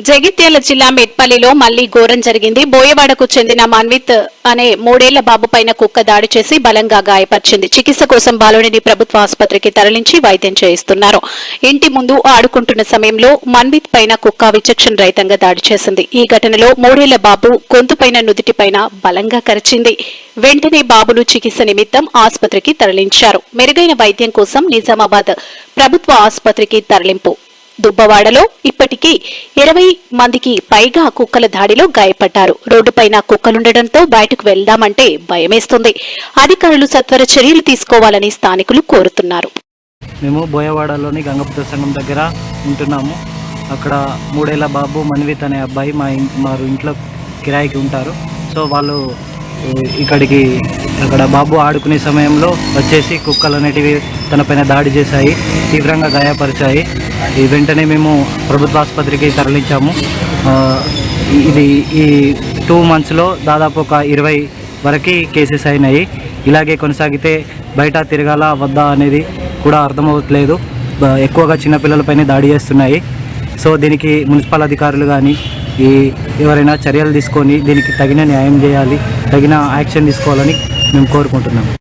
జగిత్యాల జిల్లా మెట్పల్లిలో మళ్లీ ఘోరం జరిగింది. బోయవాడకు చెందిన మన్విత్ అనే 3 ఏళ్ల బాబు పైన కుక్క దాడి చేసి బలంగా గాయపరిచింది. చికిత్స కోసం బాలుడిని ప్రభుత్వ ఆసుపత్రికి తరలించి వైద్యం చేయిస్తున్నారు. ఇంటి ముందు ఆడుకుంటున్న సమయంలో మన్విత్ పైన కుక్క విచక్షణ రహితంగా దాడి చేసింది. ఈ ఘటనలో 3 ఏళ్ల బాబు గొంతుపైన నుదుటిపైన బలంగా కరిచింది. వెంటనే బాబును చికిత్స నిమిత్తం ఆసుపత్రికి తరలించారు. మెరుగైన వైద్యం కోసం నిజామాబాద్ ప్రభుత్వ ఆసుపత్రికి తరలింపు. దుబ్బవాడలో ఇప్పటికీ 20 మందికి పైగా కుక్కల దాడిలో గాయపడ్డారు. రోడ్డుపైన కుక్కలుండటంతో బయటకు వెళ్దామంటే భయమేస్తుంది. అధికారులు సత్వర చర్యలు తీసుకోవాలని స్థానికులు కోరుతున్నారు. మేము బోయవాడలోని గంగపుత్ర సంఘం దగ్గర ఉంటున్నాము. అక్కడ 3 ఏళ్ల బాబు మన్విత్ అనే అబ్బాయి మా ఇంట్లో కిరాయికి ఉంటారు. సో వాళ్ళు ఇక్కడికి అక్కడ బాబు ఆడుకునే సమయంలో వచ్చేసి కుక్కలు అనేటివి తనపైన దాడి చేశాయి, తీవ్రంగా గాయపరిచాయి. వెంటనే మేము ప్రభుత్వ ఆసుపత్రికి తరలించాము. ఈ 2 monthsలో దాదాపు ఒక 20 వరకు కేసెస్ అయినాయి. ఇలాగే కొనసాగితే బయట తిరగాల వద్దా అనేది కూడా అర్థమవట్లేదు. ఎక్కువగా చిన్నపిల్లలపైన దాడి చేస్తున్నాయి. సో దీనికి మున్సిపల్ అధికారులు కానీ ఎవరైనా చర్యలు తీసుకొని దీనికి తగిన న్యాయం చేయాలి, తగిన యాక్షన్ తీసుకోవాలని మేము కోరుకుంటున్నాము.